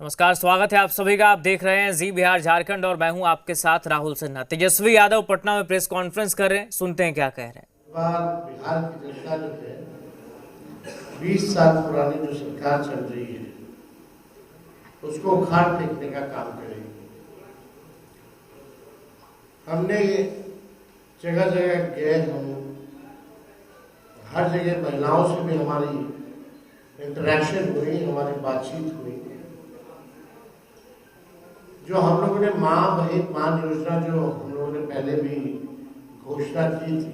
नमस्कार, स्वागत है आप सभी का। आप देख रहे हैं जी बिहार झारखंड और मैं हूं आपके साथ राहुल सिन्हा। तेजस्वी यादव पटना में प्रेस कॉन्फ्रेंस कर रहे हैं, सुनते हैं क्या कह रहे हैं। बिहार की जनता जो है 20 साल पुरानी जो सरकार चल रही है उसको उखाड़ फेंकने का काम करेगी। हमने जगह जगह गए, हम हर जगह महिलाओं से भी हमारी इंटरेक्शन हुई, हमारी बातचीत हुई। जो हम लोगों ने माँ बहन मान योजना जो हम लोगों ने पहले भी घोषणा की थी,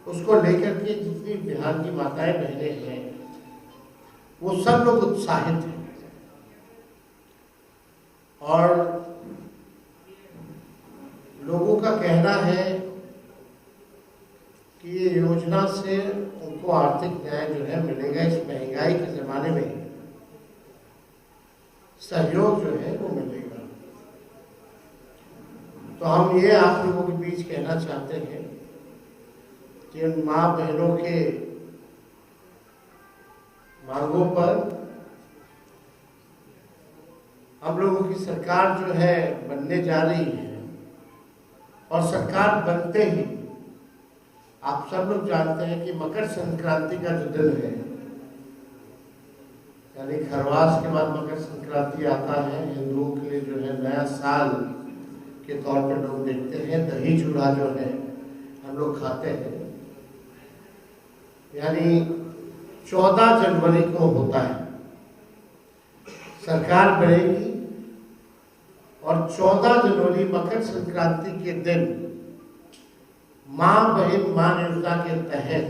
उसको लेकर के जितनी बिहार की माताएं बहनें हैं वो सब लोग उत्साहित हैं और लोगों का कहना है कि ये योजना से उनको आर्थिक न्याय जो है मिलेगा। इस महंगाई के जमाने में सहयोग जो है वो मिलेगा। तो हम ये आप लोगों के बीच कहना चाहते हैं कि उन माँ बहनों के मांगों पर हम लोगों की सरकार जो है बनने जा रही है और सरकार बनते ही आप सब लोग जानते हैं कि मकर संक्रांति का जो दिन है, यानी खरवास के बाद मकर संक्रांति आता है। हिंदुओं के लिए जो है नया साल के तौर पे लोग देखते हैं। दही चूड़ा जो है हम लोग खाते हैं, यानी 14 जनवरी को होता है सरकार बनेगी और 14 जनवरी मकर संक्रांति के दिन माँ बहन मान योजना के तहत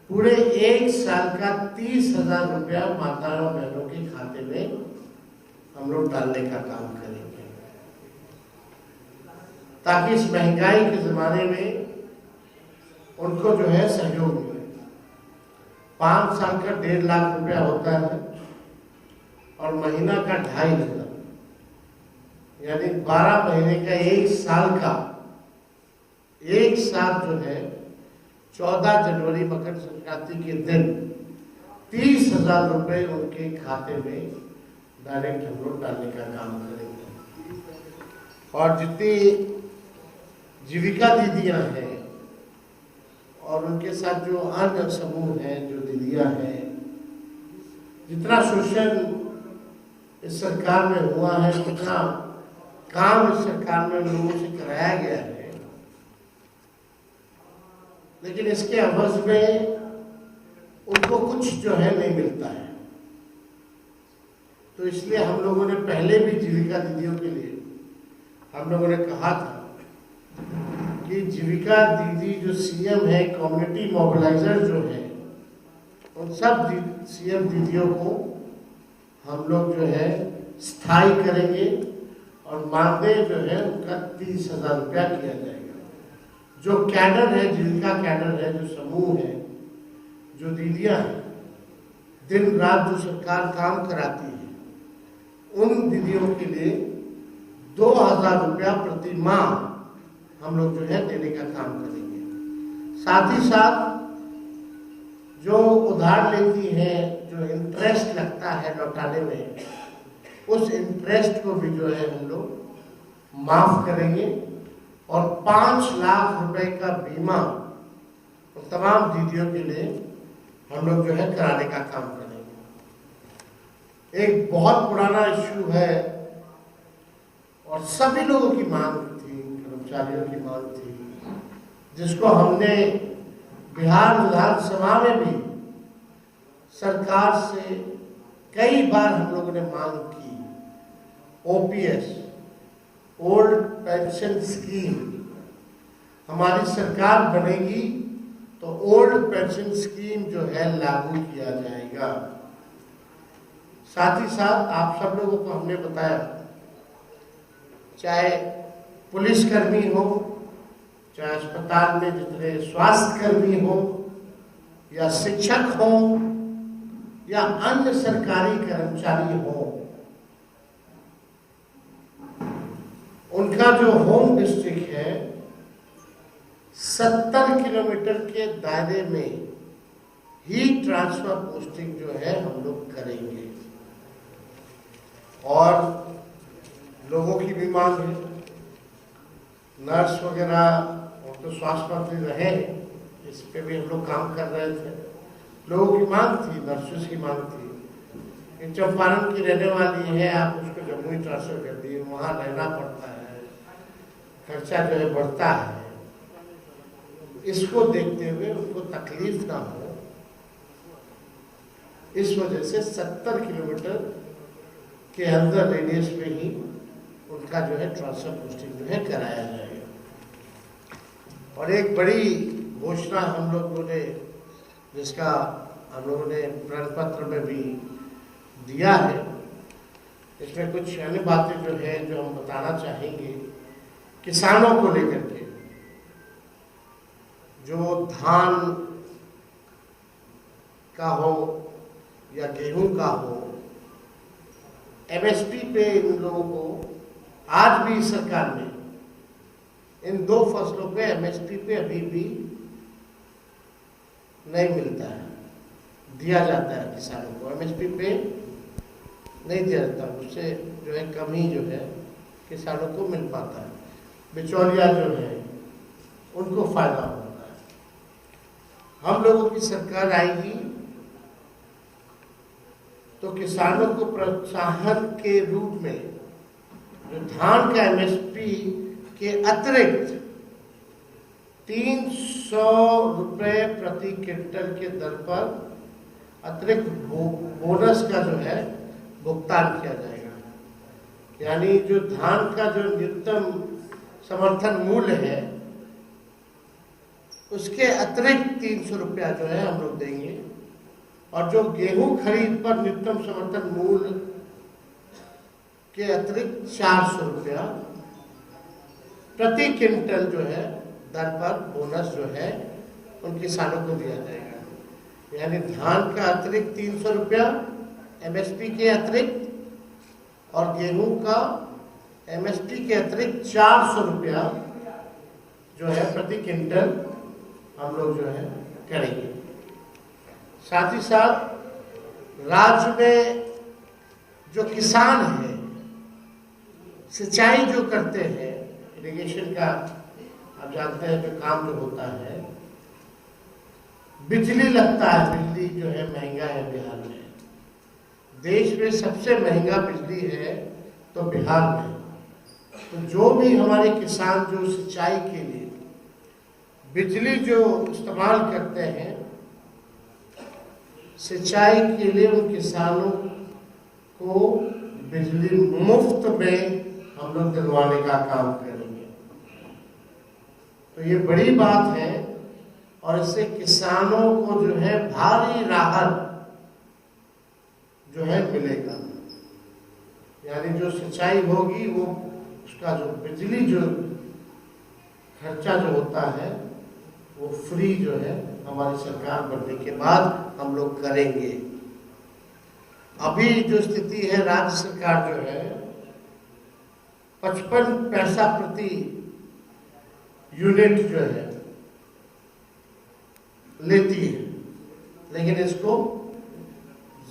पूरे 1 साल का 30,000 रुपया माताओं बहनों के खाते में हम लोग डालने का काम करेंगे, ताकि इस महंगाई के जमाने में उनको जो है सहयोग मिले। 5 साल का 1.5 लाख रुपया होता है और महीना का 2,500, यानी 12 महीने का 1 साल का एक साथ जो है 14 जनवरी मकर संक्रांति के दिन 30,000 रुपए उनके खाते में डायरेक्ट हम लोग डालने का काम करेंगे। और जितनी जीविका दीदियां हैं और उनके साथ जो अन्य समूह हैं, जो दीदियां हैं, जितना शोषण इस सरकार में हुआ है, जितना काम इस सरकार में लोगों से कराया गया है, लेकिन इसके अवज में उनको कुछ जो है नहीं मिलता है। तो इसलिए हम लोगों ने पहले भी जीविका दीदियों के लिए हम लोगों ने कहा था कि जीविका दीदी जो सीएम है, कम्युनिटी मोबिलाइजर जो है, उन सब सीएम दीदियों को हम लोग जो है स्थायी करेंगे और मानदेय जो है उनका 30,000 रुपया किया जाएगा। जो कैडर है, जीविका कैडर है, जो समूह है, जो दीदियां हैं, दिन रात जो सरकार काम कराती है, उन दीदियों के लिए 2,000 रुपया प्रति माह हम लोग जो है देने का काम करेंगे। साथ ही साथ जो उधार लेती हैं, जो इंटरेस्ट लगता है लौटाने में, उस इंटरेस्ट को भी जो है हम लोग माफ करेंगे और 5 लाख रुपए का बीमा तमाम दीदियों के लिए हम लोग जो है कराने का काम करेंगे। एक बहुत पुराना इश्यू है और सभी लोगों की मांग थी, कर्मचारियों की मांग थी, जिसको हमने बिहार विधानसभा में भी सरकार से कई बार हम लोगों ने मांग की। ओपीएस, ओल्ड पेंशन स्कीम, हमारी सरकार बनेगी तो ओल्ड पेंशन स्कीम जो है लागू किया जाएगा। साथ ही साथ आप सब लोगों को हमने बताया, चाहे पुलिसकर्मी हो, चाहे अस्पताल में जितने स्वास्थ्य कर्मी हो, या शिक्षक हो, या अन्य सरकारी कर्मचारी हो, उनका जो होम डिस्ट्रिक्ट है 70 किलोमीटर के दायरे में ही ट्रांसफर पोस्टिंग जो है हम लोग करेंगे। और लोगों की भी मांग है। नर्स वगैरह, वो तो स्वास्थ्य मंत्री रहे, इस पे भी हम लोग काम कर रहे थे। लोगों की मांग थी, नर्सों की मांग थी कि चंपारण की रहने वाली है, आप उसको जम्मू ही ट्रांसफर कर दिए, वहाँ रहना पड़ता है, खर्चा जो है बढ़ता है। इसको देखते हुए उनको तकलीफ ना हो, इस वजह से 70 किलोमीटर के अंदर रेडियस में ही उनका जो है ट्रांसफर पोस्टिंग जो है कराया जाएगा। और एक बड़ी घोषणा हम लोगों ने, जिसका हम लोगों ने प्रण पत्र में भी दिया है, इसमें कुछ अन्य बातें जो है जो हम बताना चाहेंगे किसानों को लेकर के। जो धान का हो या गेहूं का हो, एमएसपी पे इन लोगों को आज भी सरकार ने इन दो फसलों पे एमएसपी पे अभी भी नहीं मिलता है, दिया जाता है किसानों को, एमएसपी पे नहीं दिया जाता, उससे जो है कम ही जो है किसानों को मिल पाता है। बिचौलिया जो है उनको फायदा होता है। हम लोगों की सरकार आएगी तो किसानों को प्रोत्साहन के रूप में जो धान का एमएसपी के अतिरिक्त 300 रुपये प्रति क्विंटल के दर पर अतिरिक्त बोनस का जो है भुगतान किया जाएगा। यानी जो धान का जो न्यूनतम समर्थन मूल्य है उसके अतिरिक्त 300 रुपया जो है हम लोग देंगे, और जो गेहूं खरीद पर न्यूनतम समर्थन मूल्य के अतिरिक्त 400 रुपया प्रति क्विंटल जो है दर पर बोनस जो है उन किसानों को दिया जाएगा। यानी धान का अतिरिक्त 300 रुपया एमएसपी के अतिरिक्त, और गेहूं का एमएसपी के अतिरिक्त 400 रुपया जो है प्रति क्विंटल हम लोग जो है करेंगे। साथ ही साथ राज्य में जो किसान है, सिंचाई जो करते हैं, इरिगेशन का आप जानते हैं जो काम जो होता है, बिजली लगता है, बिजली जो है महंगा है बिहार में। देश में सबसे महंगा बिजली है तो बिहार में। तो जो भी हमारे किसान जो सिंचाई के लिए बिजली जो इस्तेमाल करते हैं, सिंचाई के लिए उन किसानों को बिजली मुफ्त में हम लोग दिलवाने का काम करेंगे। तो ये बड़ी बात है, और इससे किसानों को जो है भारी राहत जो है मिलेगा। यानी जो सिंचाई होगी वो उसका जो बिजली जो खर्चा जो होता है वो फ्री जो है हमारी सरकार बनने के बाद हम लोग करेंगे। अभी जो स्थिति है, राज्य सरकार जो है 55 पैसा प्रति यूनिट जो है लेती है, लेकिन इसको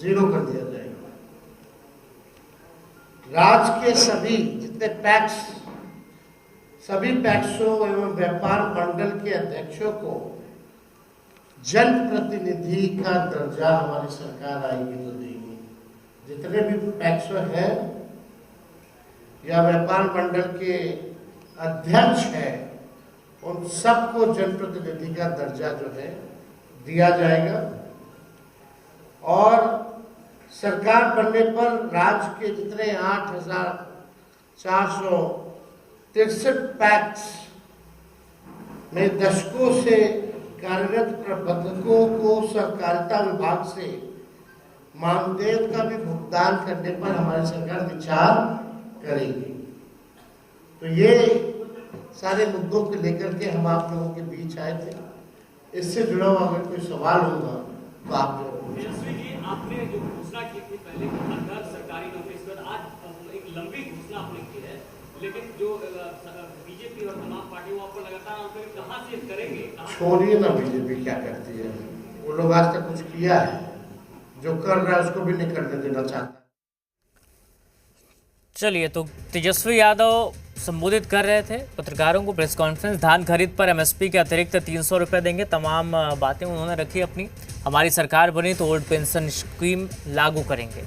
0 कर दिया जाएगा। राज्य के सभी जितने पैक्स, सभी पैक्सों एवं व्यापार मंडल के अध्यक्षों को जनप्रतिनिधि का दर्जा हमारी सरकार आएगी तो देगी। जितने भी पैक्स हैं या व्यापार मंडल के अध्यक्ष हैं, उन सबको जनप्रतिनिधि का दर्जा जो है दिया जाएगा। और सरकार बनने पर राज्य के जितने 8,463 पैक्स में दशकों से कार्यरत प्रबंधकों को सहकारिता विभाग से मानदेय का भी भुगतान करने पर हमारी सरकार विचार करेगी। तो ये सारे मुद्दों को लेकर के हम आप लोगों के बीच आए थे। इससे जुड़ा हुआ अगर कोई सवाल होगा तो आप जो तेजस्वी जी, आपने जो घोषणा की थी पहले हर सरकारी नौकरी पर, आज एक लंबी घोषणा आपने की है, लेकिन जो बीजेपी और तमाम पार्टी वो आपको लगातार कहाँ से करेंगे? छोड़िए ना, बीजेपी क्या करती है, वो लोग आज तक कुछ किया है, जो कर रहा है उसको भी नहीं करने देना चाहता। चलिए, तो तेजस्वी यादव संबोधित कर रहे थे पत्रकारों को, प्रेस कॉन्फ्रेंस। धान खरीद पर एमएसपी के अतिरिक्त 300 रुपये देंगे, तमाम बातें उन्होंने रखी अपनी। हमारी सरकार बनी तो ओल्ड पेंशन स्कीम लागू करेंगे।